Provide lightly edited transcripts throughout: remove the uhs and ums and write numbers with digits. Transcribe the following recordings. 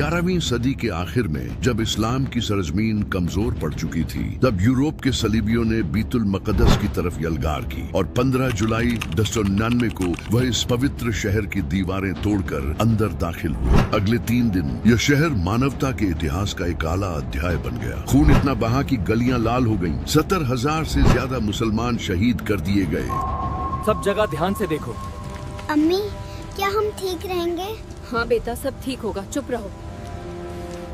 11वीं सदी के आखिर में जब इस्लाम की सरजमीन कमजोर पड़ चुकी थी, तब यूरोप के सलीबियों ने बीतुल मकदस की तरफ यलगार की और 15 जुलाई 1099 को वह इस पवित्र शहर की दीवारें तोड़कर अंदर दाखिल हुए। अगले 3 दिन यह शहर मानवता के इतिहास का एक काला अध्याय बन गया। खून इतना बहा कि गलियां लाल हो गईं। 70,000 से ज्यादा मुसलमान शहीद कर दिए गए। सब जगह ध्यान से देखो। अम्मी, क्या हम ठीक रहेंगे? हाँ बेटा, सब ठीक होगा, चुप रहो।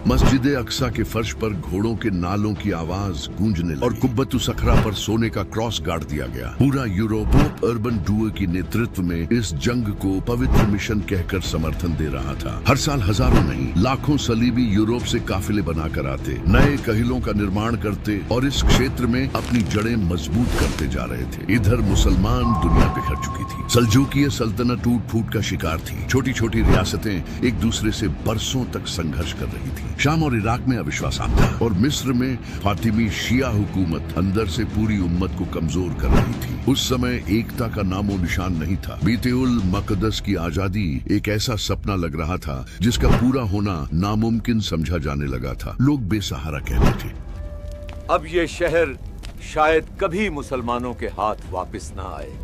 मस्जिद अक्सा के फर्श पर घोड़ों के नालों की आवाज गूंजने लगी और कुब्बतु सखरा पर सोने का क्रॉस गाड़ दिया गया। पूरा यूरोप पोप अर्बन डुओ की नेतृत्व में इस जंग को पवित्र मिशन कहकर समर्थन दे रहा था। हर साल हजारों नहीं, लाखों सलीबी यूरोप से काफिले बनाकर आते, नए कहिलों का निर्माण करते और इस क्षेत्र में अपनी जड़ें मजबूत करते जा रहे थे। इधर मुसलमान दुनिया बिखर चुकी थी। सल्जूकीय सल्तनत टूट फूट का शिकार थी। छोटी छोटी रियासतें एक दूसरे से बरसों तक संघर्ष कर रही थी। शाम और इराक में अविश्वास था और मिस्र में फातिमी शिया हुकूमत अंदर से पूरी उम्मत को कमजोर कर रही थी। उस समय एकता का नामो निशान नहीं था। बीतुल मकदस की आजादी एक ऐसा सपना लग रहा था जिसका पूरा होना नामुमकिन समझा जाने लगा था। लोग बेसहारा कहते थे। अब ये शहर शायद कभी मुसलमानों के हाथ वापस ना आए।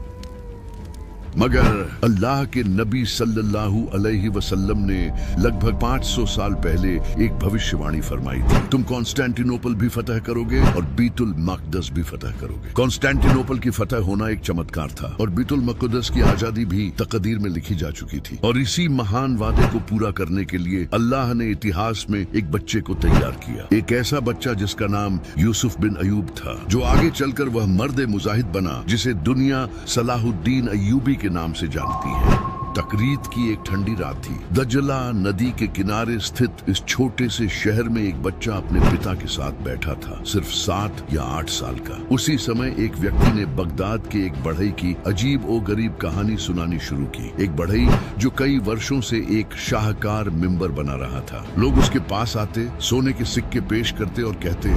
मगर अल्लाह के नबी सल्लल्लाहु अलैहि वसल्लम ने लगभग 500 साल पहले एक भविष्यवाणी फरमाई थी। तुम कॉन्स्टेंटिनोपल भी फतह करोगे और बीतुल मकदस भी फतह करोगे। कॉन्स्टेंटिनोपल की फतह होना एक चमत्कार था और बीतुल मकदस की आजादी भी तकदीर में लिखी जा चुकी थी। और इसी महान वादे को पूरा करने के लिए अल्लाह ने इतिहास में एक बच्चे को तैयार किया। एक ऐसा बच्चा जिसका नाम यूसुफ बिन अयूब था, जो आगे चलकर वह मर्द मुजाहिद बना जिसे दुनिया सलाहुद्दीन अयूबी के नाम से जानती है। तकरीत की एक ठंडी रात थी। दजला नदी के किनारे स्थित इस छोटे से शहर में एक बच्चा अपने पिता के साथ बैठा था, सिर्फ 7 या 8 साल का। उसी समय एक व्यक्ति ने बगदाद के एक बढ़ई की अजीब ओ गरीब कहानी सुनानी शुरू की। एक बढ़ई जो कई वर्षों से एक शाहकार मिंबर बना रहा था। लोग उसके पास आते, सोने के सिक्के पेश करते और कहते,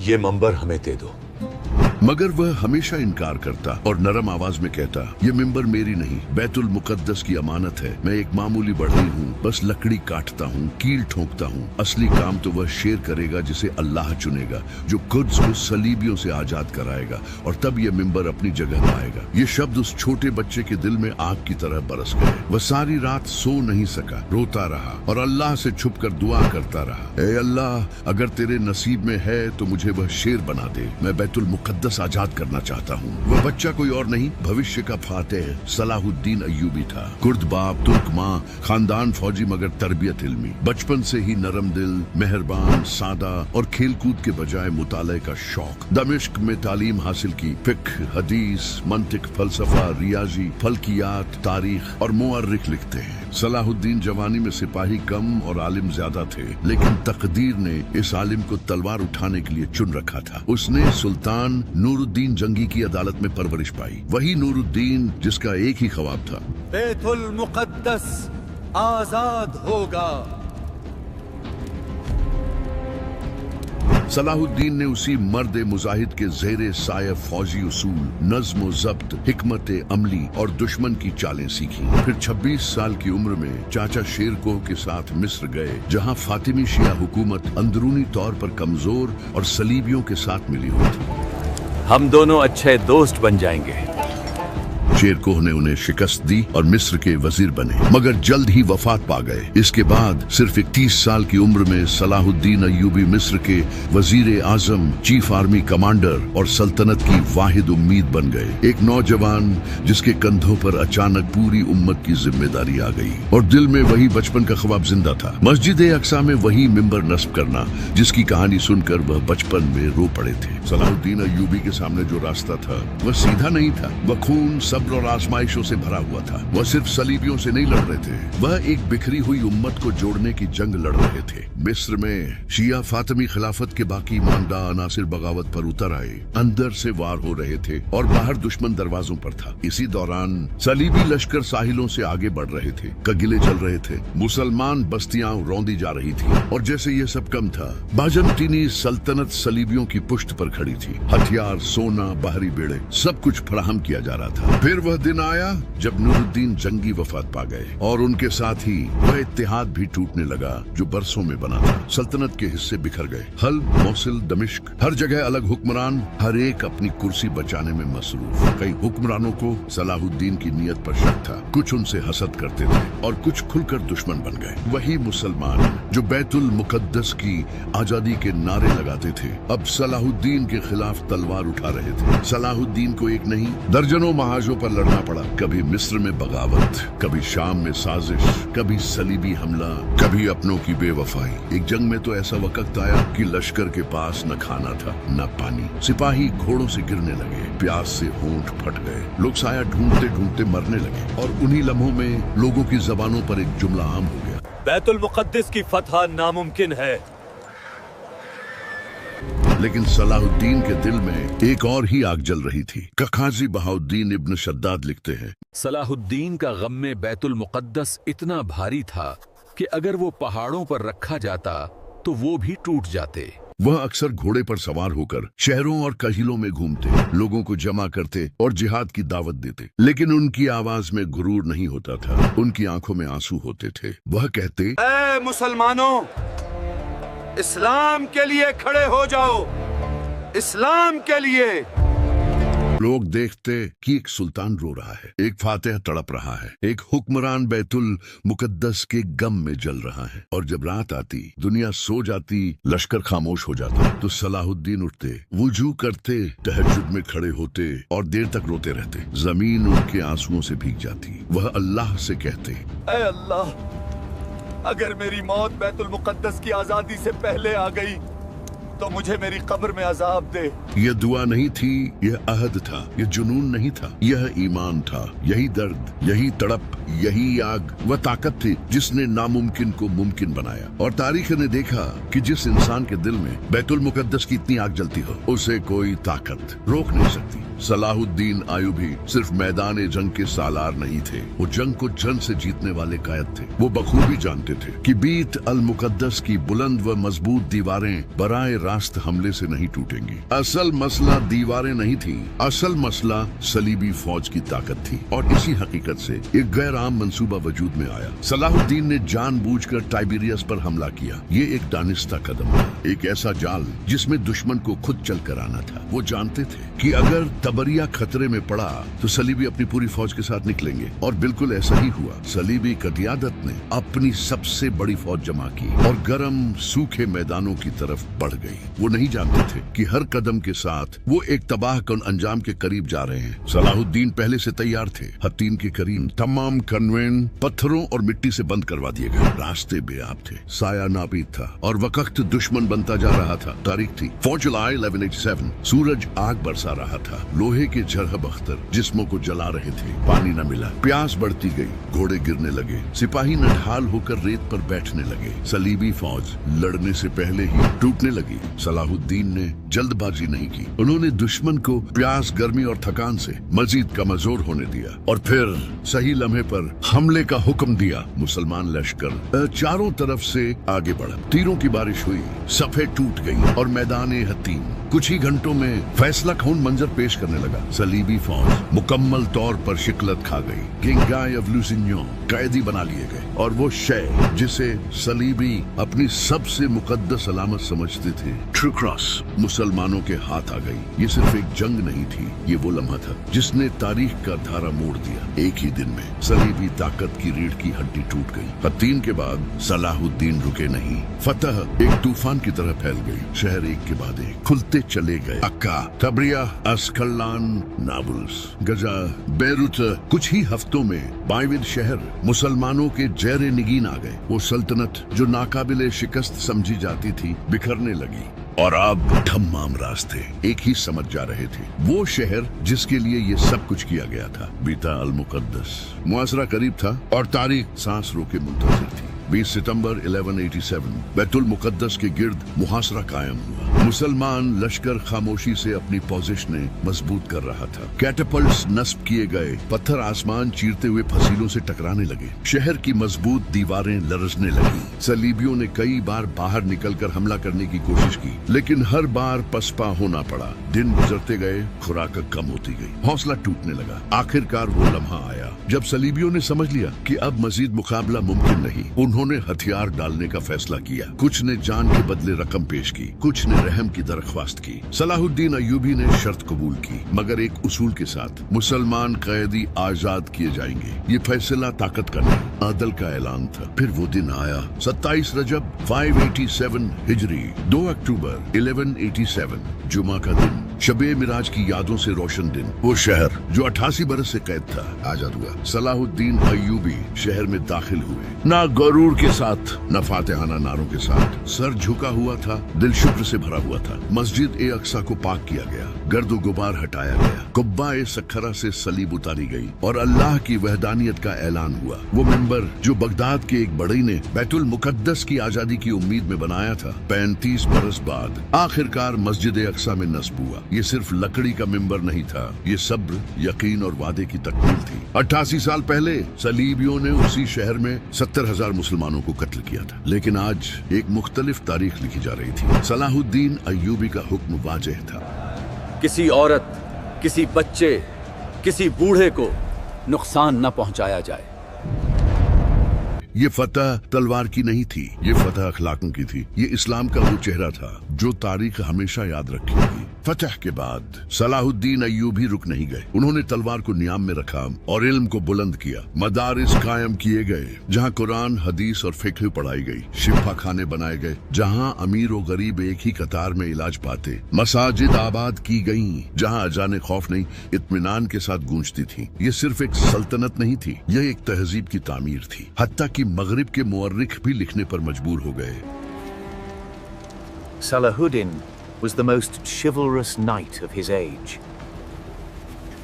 ये मंबर हमें दे दो। मगर वह हमेशा इनकार करता और नरम आवाज में कहता, ये मिंबर मेरी नहीं, बैतुल मुकद्दस की अमानत है। मैं एक मामूली बढ़ई हूँ, बस लकड़ी काटता हूँ, कील ठोकता हूँ। असली काम तो वह शेर करेगा जिसे अल्लाह चुनेगा, जो कुद्स को सलीबियों से आजाद कराएगा और तब यह मिंबर अपनी जगह पाएगा। ये शब्द उस छोटे बच्चे के दिल में आग की तरह बरस गए। वह सारी रात सो नहीं सका, रोता रहा और अल्लाह से छुप कर दुआ करता रहा, ए अल्लाह, अगर तेरे नसीब में है तो मुझे वह शेर बना दे। मैं बैतुल मुकद्दस आजाद करना चाहता हूँ। वह बच्चा कोई और नहीं, भविष्य का फातेह सलाहुद्दीन अयूबी था। कुर्द बाप, तुर्क माँ, खानदान फौजी मगर तरबियत इल्मी। बचपन से ही नरम दिल, मेहरबान, सादा और खेलकूद के बजाय मुताले का शौक। दमिश्क में तालीम हासिल की। फिक्र, हदीस, मंतिक, फलसफा, रियाजी, फल्कियात, तारीख और मुअर्रिख लिखते हैं। सलाहुद्दीन जवानी में सिपाही कम और आलिम ज्यादा थे, लेकिन तकदीर ने इस आलिम को तलवार उठाने के लिए चुन रखा था। उसने सुल्तान नूरुद्दीन जंगी की अदालत में परवरिश पाई। वही नूरुद्दीन जिसका एक ही ख्वाब था, बैतुल मुकद्दस आजाद होगा। सलाहुद्दीन ने उसी मर्द मुजाहिद के ज़ेरे साया फौजी उसूल, नज़्म व ज़ब्त, हिकमत अमली और दुश्मन की चालें सीखी। फिर 26 साल की उम्र में चाचा शेरकोह के साथ मिस्र गए, जहां फातिमी शिया हुकूमत अंदरूनी तौर पर कमजोर और सलीबियों के साथ मिली हुई थी। हम दोनों अच्छे दोस्त बन जाएंगे। शेरकोह ने उन्हें शिकस्त दी और मिस्र के वजीर बने, मगर जल्द ही वफात पा गए। इसके बाद सिर्फ 31 साल की उम्र में सलाहुद्दीन अयूबी मिस्र के वजीर आजम, चीफ आर्मी कमांडर और सल्तनत की वाहिद उम्मीद बन गए। एक नौजवान जिसके कंधों पर अचानक पूरी उम्मत की जिम्मेदारी आ गई और दिल में वही बचपन का ख्वाब जिंदा था, मस्जिद अक्सा में वही मिंबर नस्ब करना जिसकी कहानी सुनकर वह बचपन में रो पड़े थे। सलाहुद्दीन अयूबी के सामने जो रास्ता था वह सीधा नहीं था। वह खून, सब्र और आजमाइशों से भरा हुआ था। वह सिर्फ सलीबियों से नहीं लड़ रहे थे, वह एक बिखरी हुई उम्मत को जोड़ने की जंग लड़ रहे थे। मिस्र में शिया फातिमी खिलाफत के बाकी ईमानदा अनासिर बगावत पर उतर आए। अंदर से वार हो रहे थे और बाहर दुश्मन दरवाजों पर था। इसी दौरान सलीबी लश्कर साहिलों से आगे बढ़ रहे थे, कगिले चल रहे थे, मुसलमान बस्तियां रौंदी जा रही थी। और जैसे ये सब कम था, बाजंतीनी सल्तनत सलीबियों की पुष्ट पर खड़ी थी। हथियार, सोना, बाहरी बेड़े, सब कुछ फराहम किया जा रहा था। फिर वह दिन आया जब नूरुद्दीन जंगी वफात पा गए और उनके साथ ही वह इत्तेहाद भी टूटने लगा जो बरसों में बना था। सल्तनत के हिस्से बिखर गए। हल्ब, मोसिल, दमिश्क, हर जगह अलग हुक्मरान, हर एक अपनी कुर्सी बचाने में मसरूफ। कई हुक्मरानों को सलाहुद्दीन की नीयत पर शक था। कुछ उनसे हसद करते थे और कुछ खुलकर दुश्मन बन गए। वही मुसलमान जो बैतुल मुकद्दस की आजादी के नारे लगाते थे, अब सलाहुद्दीन के खिलाफ तलवार उठा रहे थे। सलाहुद्दीन को एक नहीं, दर्जनों महाजों पर लड़ना पड़ा। कभी मिस्र में बगावत, कभी शाम में साजिश, कभी सलीबी हमला, कभी अपनों की बेवफाई। एक जंग में तो ऐसा वक्त आया कि लश्कर के पास न खाना था न पानी। सिपाही घोड़ों से गिरने लगे, प्यास से होंठ फट गए। लोग साया ढूंढते ढूंढते मरने लगे और उन्हीं लम्हों में लोगों की जबानों पर एक जुमला आम हो गया, बैतुल मुकद्दस की फतह नामुमकिन है। लेकिन सलाहुद्दीन के दिल में एक और ही आग जल रही थी। कखाजी बहाउद्दीन इब्न शद्दाद लिखते हैं, सलाहुद्दीन का गम में बैतुल मुकद्दस इतना भारी था कि अगर वो पहाड़ों पर रखा जाता तो वो भी टूट जाते। वह अक्सर घोड़े पर सवार होकर शहरों और कहिलों में घूमते, लोगों को जमा करते और जिहाद की दावत देते। लेकिन उनकी आवाज में गुरूर नहीं होता था, उनकी आंखों में आंसू होते थे। वह कहते, ऐ मुसलमानों, इस्लाम के लिए खड़े हो जाओ, इस्लाम के लिए। लोग देखते कि एक सुल्तान रो रहा है, एक फातिह तड़प रहा है, एक हुक्मरान बैतुल मुकद्दस के गम में जल रहा है। और जब रात आती, दुनिया सो जाती, लश्कर खामोश हो जाता, तो सलाहुद्दीन उठते, वुजू करते, तहज्जुद में खड़े होते और देर तक रोते रहते। जमीन उनके आंसुओं से भीग जाती। वह अल्लाह से कहते, ऐ अल्लाह, अगर मेरी मौत बैतुल मुकद्दस की आजादी से पहले आ गई तो मुझे मेरी कब्र में अजाब दे। यह दुआ नहीं थी, यह अहद था, यह जुनून नहीं था, यह ईमान था। यही दर्द, यही तड़प, यही आग वह ताकत थी जिसने नामुमकिन को मुमकिन बनाया। और तारीख ने देखा कि जिस इंसान के दिल में बैतुल मुकद्दस की इतनी आग जलती हो, उसे कोई ताकत रोक नहीं सकती। सलाहुद्दीन आयूबी सिर्फ मैदान जंग के सालार नहीं थे, वो जंग को जन से जीतने वाले कायद थे। वो बखूबी जानते थे कि बीत अल मुकद्दस की बुलंद व मजबूत दीवारें बराए रास्त हमले से नहीं टूटेंगी। असल मसला दीवारें नहीं थी, असल मसला सलीबी फौज की ताकत थी। और इसी हकीकत से एक गैर आम मंसूबा वजूद में आया। सलाहुद्दीन ने जानबूझकर टाइबेरियस पर हमला किया। ये एक दानिस्ता कदम था, एक ऐसा जाल जिसमें दुश्मन को खुद चल कर आना था। वो जानते थे कि अगर तबरिया खतरे में पड़ा तो सलीबी अपनी पूरी फौज के साथ निकलेंगे। और बिल्कुल ऐसा ही हुआ। सलीबी कदियादत ने अपनी सबसे बड़ी फौज जमा की और गर्म सूखे मैदानों की तरफ बढ़ गई। वो नहीं जानते थे कि हर कदम के साथ वो एक तबाहकुन अंजाम के करीब जा रहे हैं। सलाहुद्दीन पहले से तैयार थे। हत्तीन के करीब तमाम कन्वेंट पत्थरों और मिट्टी से बंद करवा दिए गए। रास्ते बेआब थे, साया नापीद था और वक्त दुश्मन बनता जा रहा था। तारीख थी 4 जुलाई 1187। सूरज आग बरसा रहा था। लोहे के जरहब अख्तर जिस्मों को जला रहे थे। पानी न मिला, प्यास बढ़ती गई, घोड़े गिरने लगे, सिपाही नढाल होकर रेत पर बैठने लगे। सलीबी फौज लड़ने से पहले ही टूटने लगी। सलाहुद्दीन ने जल्दबाजी नहीं की। उन्होंने दुश्मन को प्यास, गर्मी और थकान से मजीद कमजोर होने दिया और फिर सही लम्हे पर हमले का हुक्म दिया। मुसलमान लश्कर चारों तरफ से आगे बढ़ा। तीरों की बारिश हुई, सफे टूट गई और मैदान हत्तीन कुछ ही घंटों में फैसला खून मंजर पेश करने लगा। सलीबी फौज मुकम्मल तौर पर शिकलत खा गई। किंग गाय ऑफ लुसिग्नॉन कैदी बना लिए गए और वो शय जिसे सलीबी अपनी सबसे मुकद्दस अलामत समझते थे, ट्रू क्रॉस, मुसलमानों के हाथ आ गई। ये सिर्फ एक जंग नहीं थी, ये वो लम्हा था जिसने तारीख का धारा मोड़ दिया। एक ही दिन में सलीबी ताकत की रीढ़ की हड्डी टूट गई। हत्तीन के बाद सलाहुद्दीन रुके नहीं। फतह एक तूफान की तरह फैल गई। शहर एक के बाद एक खुलते चले गए। अक्का, तबरिया, अस्कलान, नाबुल्स, गजा, बेरूत। कुछ ही हफ्तों में बाइविद शहर मुसलमानों के जैरे निगीन आ गए। वो सल्तनत जो नाकाबिले शिकस्त समझी जाती थी बिखरने लगी और अब तमाम रास्ते एक ही समझ जा रहे थे। वो शहर जिसके लिए ये सब कुछ किया गया था। बीता अल मुकद्दस मुआसरा करीब था और तारीख सांस रोके मुंतजिर थी। 20 सितंबर 1187 बैतुल मुकद्दस के गिर्द मुहासरा कायम हुआ। मुसलमान लश्कर खामोशी से अपनी पोजीशनें मजबूत कर रहा था। कैटapults नस्ब किए गए, पत्थर आसमान चीरते हुए फसीलों से टकराने लगे। शहर की मजबूत दीवारें लरजने लगी। सलीबियों ने कई बार बाहर निकलकर हमला करने की कोशिश की, लेकिन हर बार पसपा होना पड़ा। दिन गुजरते गए, खुराक कम होती गई, हौसला टूटने लगा। आखिरकार वो लम्हा आया जब सलीबियों ने समझ लिया कि अब मजीद मुकाबला मुमकिन नहीं। उन्होंने हथियार डालने का फैसला किया। कुछ ने जान के बदले रकम पेश की, कुछ ने रहम की दरख्वास्त की। सलाहुद्दीन अय्यूबी ने शर्त कबूल की, मगर एक उसूल के साथ। मुसलमान कैदी आजाद किए जाएंगे। ये फैसला ताकत का नहीं, अदल का ऐलान था। फिर वो दिन आया, 27 रजब 587 हिजरी, 2 अक्टूबर 1187 जुमा का दिन, शबे मिराज की यादों से रोशन दिन। वो शहर जो 88 बरस से कैद था, आजाद हुआ। सलाहुद्दीन अय्यूबी शहर में दाखिल हुए, ना गरूर के साथ, न फातिहाना नारों के साथ। सर झुका हुआ था, दिल शुक्र से भरा हुआ था। मस्जिद ए अक्सा को पाक किया गया, गर्दो गुबार हटाया गया, कुब्बा ए सखरा से सलीब उतारी गई और अल्लाह की वहदानियत का ऐलान हुआ। वो मिंबर जो बगदाद के एक बड़ई ने बैतुल मुकद्दस की आजादी की उम्मीद में बनाया था, 35 बरस बाद आखिरकार मस्जिद ए अक्सा में नस्ब हुआ। ये सिर्फ लकड़ी का मिंबर नहीं था, ये सब्र, यकीन और वादे की तकमील थी। 88 साल पहले सलीबियों ने उसी शहर में 70,000 मुसलमानों को कत्ल किया था, लेकिन आज एक मुख्तलिफ तारीख लिखी जा रही थी। सलाहुद्दीन अय्यूबी का हुक्म वाज़ेह था। किसी औरत, किसी बच्चे, किसी बूढ़े को नुकसान न पहुंचाया जाए। ये फतह तलवार की नहीं थी, ये फतह अखलाकों की थी। ये इस्लाम का वो चेहरा था जो तारीख हमेशा याद रखेगी। फतह के बाद सलाहुद्दीन अय्यूबी रुक नहीं गए। उन्होंने तलवार को नियाम में रखा और इल्म को बुलंद किया। मदारिस कायम किए गए जहाँ कुरान, हदीस और फिक्र पढ़ाई गई। शिफा खाने बनाए गए जहाँ अमीर और गरीब एक ही कतार में इलाज पाते। मसाजिद आबाद की गईं जहाँ अजाने खौफ नहीं, इत्मीनान के साथ गूंजती थी। ये सिर्फ एक सल्तनत नहीं थी, यह एक तहजीब की तामीर थी। हत्ता कि मगरिब के मुअर्रिख भी लिखने पर मजबूर हो गए। Salahuddin was the most chivalrous knight of his age.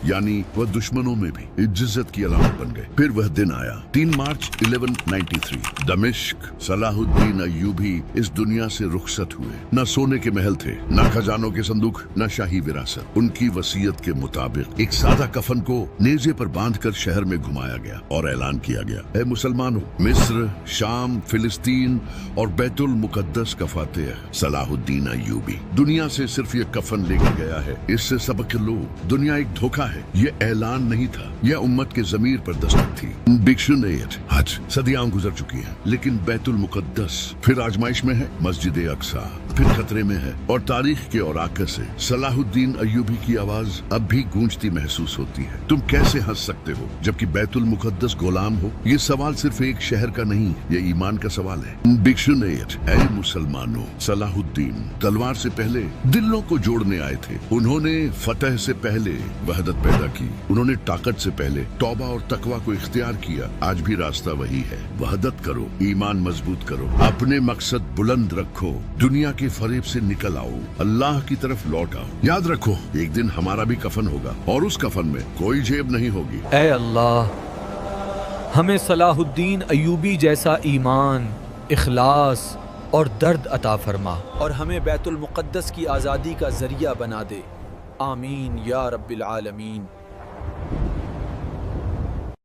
यानी वह दुश्मनों में भी इज्जत की अलामत बन गए। फिर वह दिन आया, 3 मार्च 1193, दमिश्क। सलाहुद्दीन अय्यूबी इस दुनिया से रुखसत हुए। न सोने के महल थे, न खजानों के संदूक, न शाही विरासत। उनकी वसीयत के मुताबिक एक सादा कफन को नेजे पर बांधकर शहर में घुमाया गया और ऐलान किया गया, ऐ मुसलमानों, मिस्र, शाम, फिलिस्तीन और बैतुल मुकद्दस का फातेह सलाहुद्दीन अय्यूबी दुनिया से सिर्फ ये कफन लेकर गया है। इससे सबक लो, दुनिया एक धोखा है। ये ऐलान नहीं था, यह उम्मत के जमीर पर दस्तक थी। डिक्शनरी हज सदियां गुजर चुकी हैं, लेकिन बैतुल मुकद्दस फिर आजमाइश में है। मस्जिद ए अक्सा फिर खतरे में है और तारीख के औराक़े से सलाहुद्दीन अय्यूबी की आवाज अब भी गूंजती महसूस होती है। तुम कैसे हंस सकते हो जबकि बैतुल मुकद्दस गुलाम हो? ये सवाल सिर्फ एक शहर का नहीं, ये ईमान का सवाल है। डिक्शनरी ऐ मुसलमानों, सलाहुद्दीन तलवार से पहले दिलों को जोड़ने आए थे। उन्होंने फतह से पहले वहदत पैदा की। उन्होंने ताकत से पहले तौबा और तकवा को इख्तियार किया। आज भी रास्ता वही है। वहदत करो, ईमान मजबूत करो, अपने मकसद बुलंद रखो, दुनिया के फरेब से निकल आओ, अल्लाह की तरफ लौट आओ। याद रखो, एक दिन हमारा भी कफन होगा और उस कफन में कोई जेब नहीं होगी। ऐ अल्लाह, हमें सलाहुद्दीन अय्यूबी जैसा ईमान, इखलास और दर्द अता फरमा और हमें बैतुल मुकद्दस की आज़ादी का जरिया बना दे। आमीन या रब्बिल आलमीन।